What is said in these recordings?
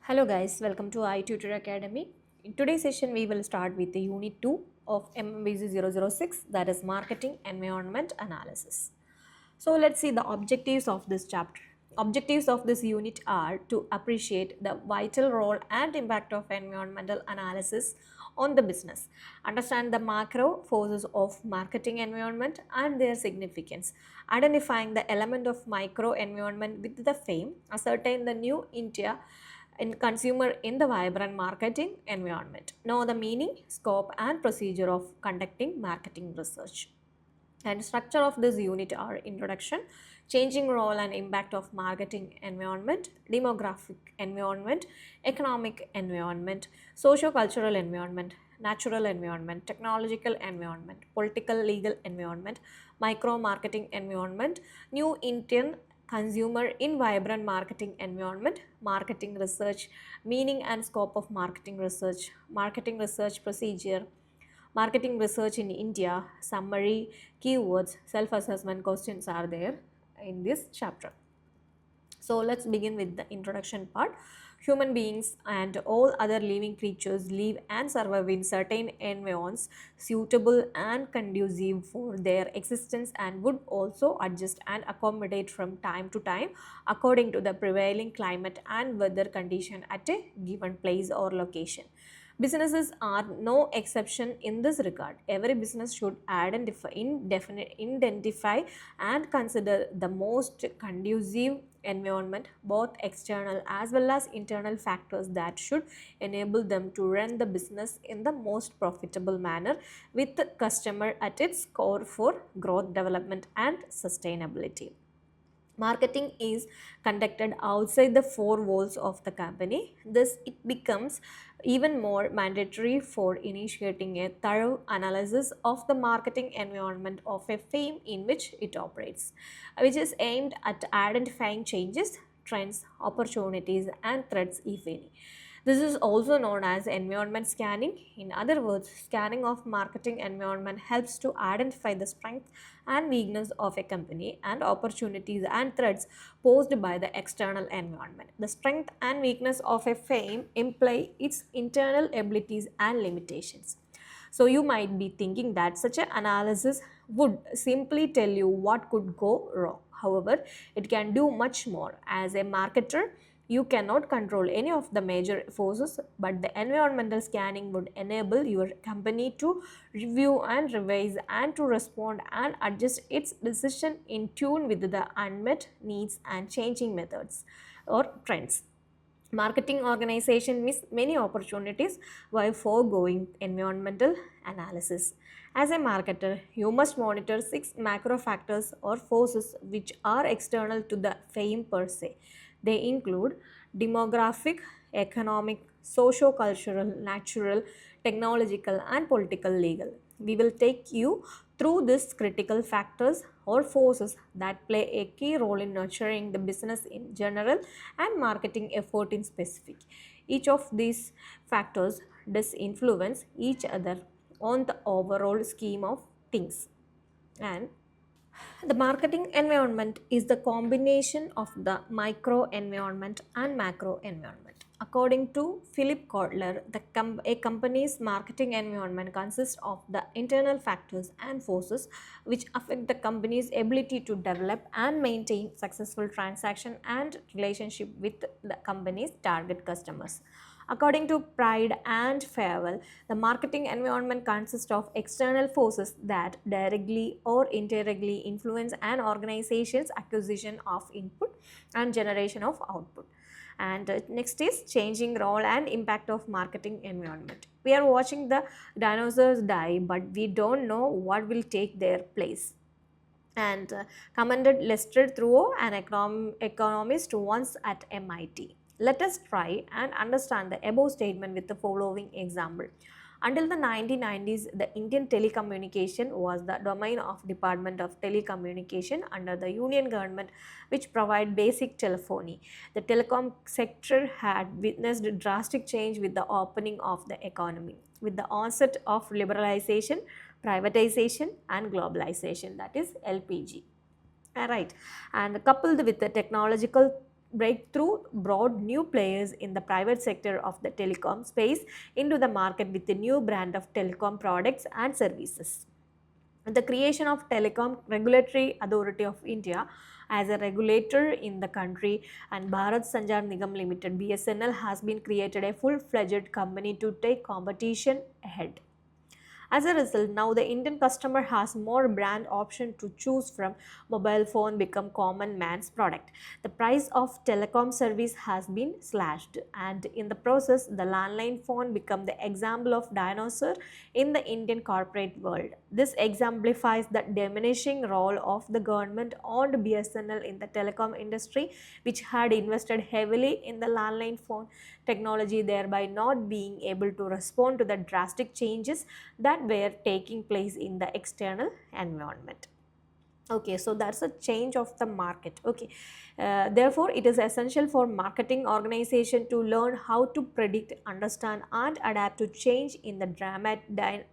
Hello guys, welcome to i-tutor Academy. In today's session, we will start with the Unit 2 of MMBC 006, that is Marketing Environment Analysis. So let's see the objectives of this chapter. Objectives of this unit are to appreciate the vital role and impact of environmental analysis on the business, understand the macro forces of marketing environment and their significance, identifying the element of micro environment with the fame, ascertain the new India in consumer in the vibrant marketing environment. Know the meaning, scope and procedure of conducting marketing research. And structure of this unit are introduction, changing role and impact of marketing environment, demographic environment, economic environment, socio-cultural environment, natural environment, technological environment, political legal environment, micro marketing environment, new Indian consumer in vibrant marketing environment, marketing research, meaning and scope of marketing research procedure, marketing research in India, summary, keywords, self-assessment questions are there in this chapter. So let's begin with the introduction part. Human beings and all other living creatures live and survive in certain environments suitable and conducive for their existence and would also adjust and accommodate from time to time according to the prevailing climate and weather condition at a given place or location. Businesses are no exception in this regard. Every business should identify and consider the most conducive environment, both external as well as internal factors that should enable them to run the business in the most profitable manner with the customer at its core for growth, development and sustainability. Marketing is conducted outside the four walls of the company. Thus, it becomes even more mandatory for initiating a thorough analysis of the marketing environment of a firm in which it operates, which is aimed at identifying changes, trends, opportunities, and threats, if any. This is also known as environment scanning. In other words, scanning of marketing environment helps to identify the strength and weakness of a company and opportunities and threats posed by the external environment. The strength and weakness of a firm imply its internal abilities and limitations. So you might be thinking that such an analysis would simply tell you what could go wrong. However, it can do much more. As a marketer, you cannot control any of the major forces, but the environmental scanning would enable your company to review and revise and to respond and adjust its decision in tune with the unmet needs and changing methods or trends. Marketing organization miss many opportunities while foregoing environmental analysis. As a marketer, you must monitor 6 macro factors or forces which are external to the firm per se. They include demographic, economic, socio-cultural, natural, technological and political legal. We will take you through these critical factors or forces that play a key role in nurturing the business in general and marketing effort in specific. Each of these factors does influence each other on the overall scheme of things. And the marketing environment is the combination of the micro environment and macro environment. According to Philip Kotler, a company's marketing environment consists of the internal factors and forces which affect the company's ability to develop and maintain successful transaction and relationship with the company's target customers. According to Pride and Farewell, the marketing environment consists of external forces that directly or indirectly influence an organization's acquisition of input and generation of output. And next is changing role and impact of marketing environment. We are watching the dinosaurs die, but we don't know what will take their place. And commented Lester Thurow, an economist once at MIT. Let us try and understand the above statement with the following example. Until the 1990s, the Indian telecommunication was the domain of Department of Telecommunication under the Union government, which provide basic telephony. The telecom sector had witnessed drastic change with the opening of the economy. With the onset of liberalization, privatization and globalization, that is LPG. Right, and coupled with the technological breakthrough brought new players in the private sector of the telecom space into the market with a new brand of telecom products and services. The creation of Telecom Regulatory Authority of India as a regulator in the country and Bharat Sanchar Nigam Limited BSNL has been created a full-fledged company to take competition ahead. As a result, now the Indian customer has more brand option to choose from. Mobile phone become common man's product. The price of telecom service has been slashed, and in the process, the landline phone become the example of dinosaur in the Indian corporate world. This exemplifies the diminishing role of the government-owned BSNL in the telecom industry, which had invested heavily in the landline phone technology, thereby not being able to respond to the drastic changes that were taking place in the external environment. Okay, so that's a change of the market. Okay, therefore it is essential for marketing organization to learn how to predict, understand and adapt to change in the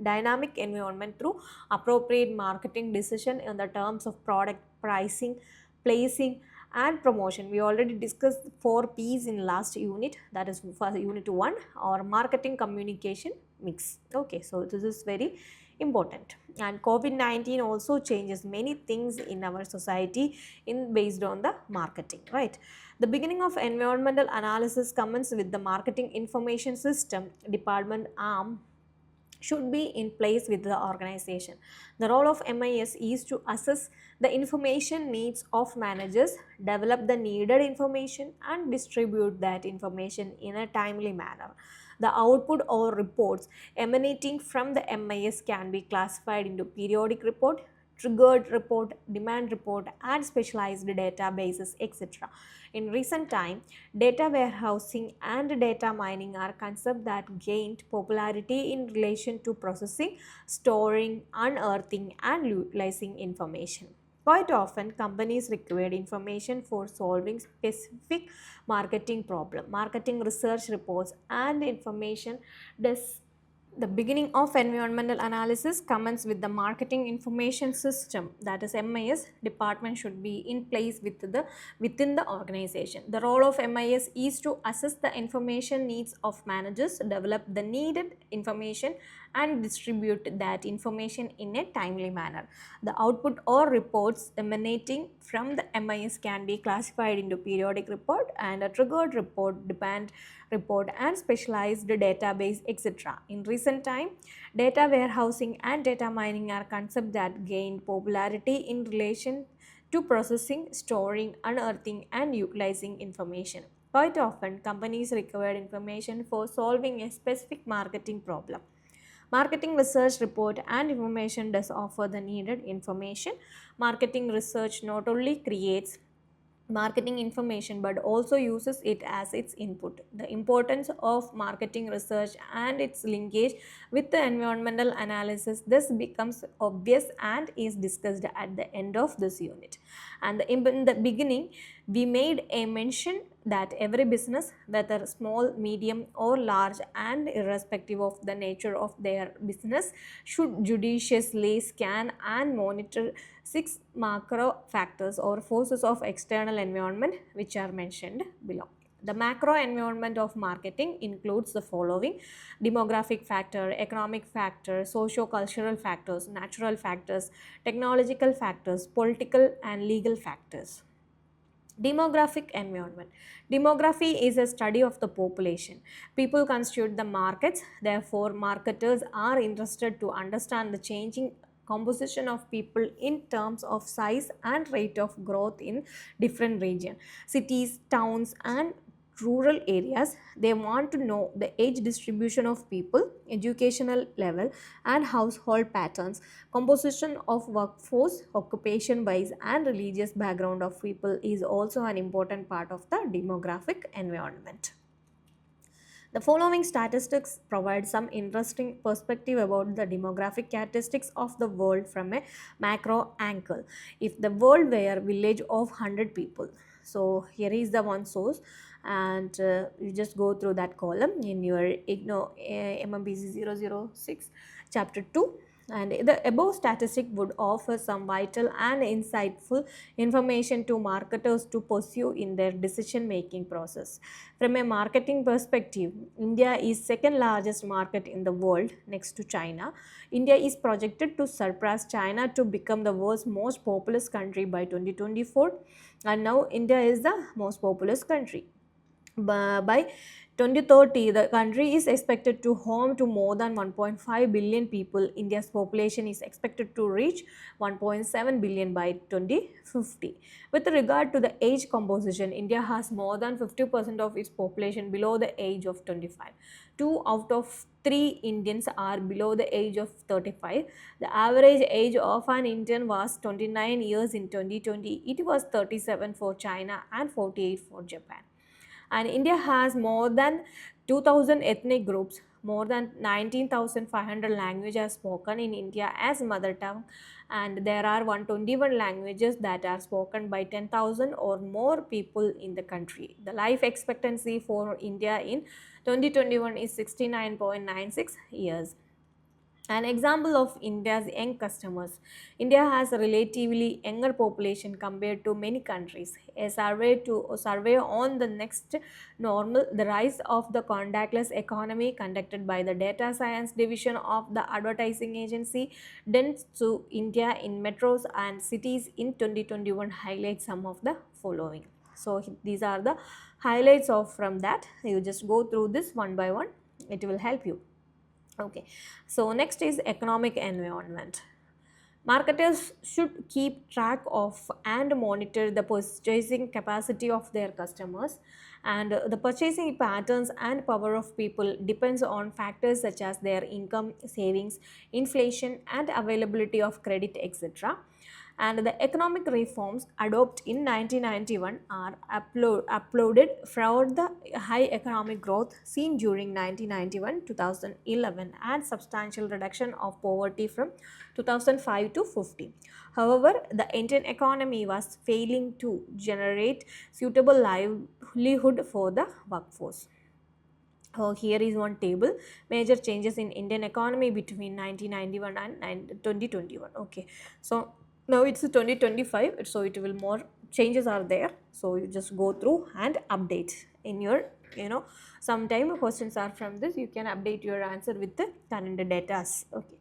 dynamic environment through appropriate marketing decision in the terms of product pricing, placing and promotion. We already discussed 4 P's in last unit, that is for unit 1, or marketing communication mix. Okay, so this is very important. And COVID-19 also changes many things in our society in based on the marketing, right? The beginning of environmental analysis commences with the marketing information system department arm should be in place with the organization. The role of MIS is to assess the information needs of managers, develop the needed information and distribute that information in a timely manner. The output or reports emanating from the MIS can be classified into periodic report, triggered report, demand report and specialized databases, etc. In recent time, data warehousing and data mining are concepts that gained popularity in relation to processing, storing, unearthing and utilizing information. Quite often, companies require information for solving specific marketing problem. Marketing research reports and information the beginning of environmental analysis commences with the marketing information system, that is MIS department should be in place within the organization. The role of MIS is to assess the information needs of managers, develop the needed information and distribute that information in a timely manner. The output or reports emanating from the MIS can be classified into periodic report and a triggered report, demand report and specialized database, etc. In recent time, data warehousing and data mining are concepts that gained popularity in relation to processing, storing, unearthing and utilizing information. Quite often, companies require information for solving a specific marketing problem. Marketing research report and information does offer the needed information. Marketing research not only creates marketing information but also uses it as its input. The importance of marketing research and its linkage with the environmental analysis thus becomes obvious and is discussed at the end of this unit. And in the beginning, we made a mention that every business, whether small, medium or large and irrespective of the nature of their business, should judiciously scan and monitor 6 macro factors or forces of external environment which are mentioned below. The macro environment of marketing includes the following: demographic factor, economic factor, socio-cultural factors, natural factors, technological factors, political and legal factors. Demographic environment. Demography is a study of the population. People constitute the markets, therefore marketers are interested to understand the changing composition of people in terms of size and rate of growth in different regions, cities, towns and rural areas. They want to know the age distribution of people, educational level and household patterns, composition of workforce, occupation wise and religious background of people is also an important part of the demographic environment. The following statistics provide some interesting perspective about the demographic characteristics of the world from a macro angle. If the world were a village of 100 people, so here is the one source and you just go through that column in your Ignou Mmpc 006 chapter 2 And the above statistic would offer some vital and insightful information to marketers to pursue in their decision making process. From a marketing perspective, India is second largest market in the world next to China. India is projected to surpass China to become the world's most populous country by 2024, and now India is the most populous country. By 2030, the country is expected to home to more than 1.5 billion people. India's population is expected to reach 1.7 billion by 2050. With regard to the age composition, India has more than 50% of its population below the age of 25. 2 out of 3 Indians are below the age of 35. The average age of an Indian was 29 years in 2020. It was 37 for China and 48 for Japan. And India has more than 2000 ethnic groups. More than 19,500 languages are spoken in India as mother tongue, and there are 121 languages that are spoken by 10,000 or more people in the country. The life expectancy for India in 2021 is 69.96 years. An example of India's young customers. India has a relatively younger population compared to many countries. A survey on the next normal, the rise of the contactless economy conducted by the data science division of the advertising agency Dents to India in metros and cities in 2021 highlights some of the following. So these are the highlights of from that. You just go through this one by one. It will help you. Okay, so next is economic environment. Marketers should keep track of and monitor the purchasing capacity of their customers, and the purchasing patterns and power of people depends on factors such as their income, savings, inflation and availability of credit, etc. And the economic reforms adopted in 1991 are uploaded for the high economic growth seen during 1991-2011 and substantial reduction of poverty from 2005 to 50. However, the Indian economy was failing to generate suitable livelihood for the workforce. Here is one table, major changes in Indian economy between 1991 and 2021. Okay, so now it's 2025, so it will more changes are there, so you just go through and update in your, sometime questions are from this, you can update your answer with the current data. Okay,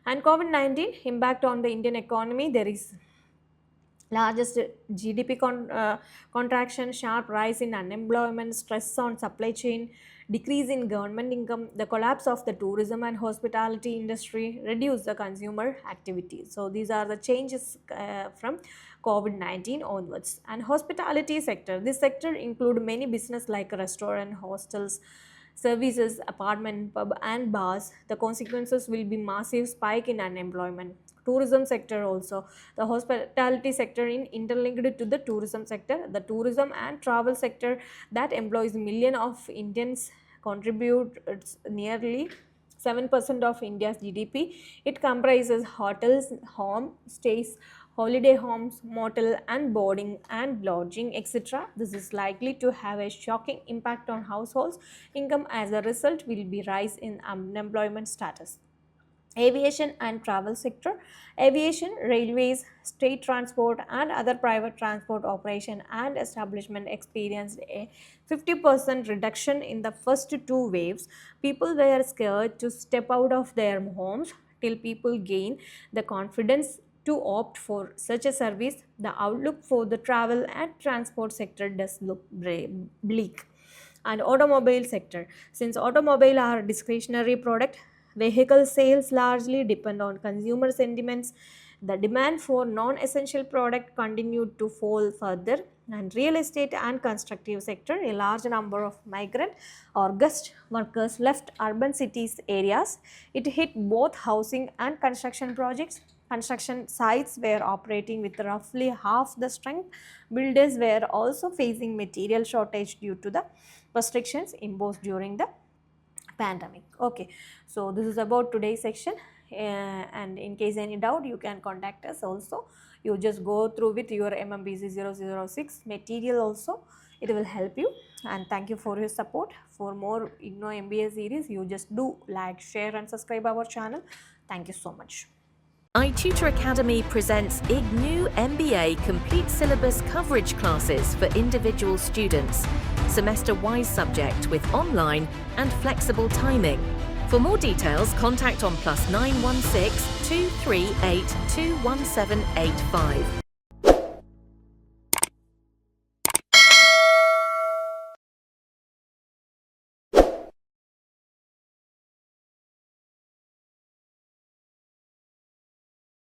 and COVID-19 impact on the Indian economy, there is largest GDP contraction, sharp rise in unemployment, stress on supply chain, decrease in government income, the collapse of the tourism and hospitality industry, reduce the consumer activity. So these are the changes from COVID-19 onwards. And hospitality sector, this sector include many business like restaurant, hostels, services, apartment, pub and bars. The consequences will be massive spike in unemployment. Tourism sector also, the hospitality sector in interlinked to the tourism sector, the tourism and travel sector that employs million of Indians contribute nearly 7% of India's GDP. It comprises hotels, home stays, holiday homes, motel and boarding and lodging, etc. This is likely to have a shocking impact on households income. As a result will be rise in unemployment status. Aviation and travel sector, aviation, railways, state transport and other private transport operation and establishment experienced a 50% reduction in the first two waves. People were scared to step out of their homes till people gain the confidence to opt for such a service. The outlook for the travel and transport sector does look bleak. And automobile sector, since automobile are discretionary product, vehicle sales largely depend on consumer sentiments, the demand for non-essential product continued to fall further. And real estate and constructive sector, a large number of migrant or guest workers left urban cities areas. It hit both housing and construction projects. Construction sites were operating with roughly half the strength. Builders were also facing material shortage due to the restrictions imposed during the pandemic. Okay, so this is about today's section, and in case any doubt you can contact us also. You just go through with your MMBC 006 material also, it will help you. And thank you for your support. For more Ignou MBA series, you just do like, share and subscribe our channel. Thank you so much. i-Tutor Academy presents Ignou Mba complete syllabus coverage classes for individual students, semester-wise subject with online and flexible timing. For more details, contact on +916 238 21785.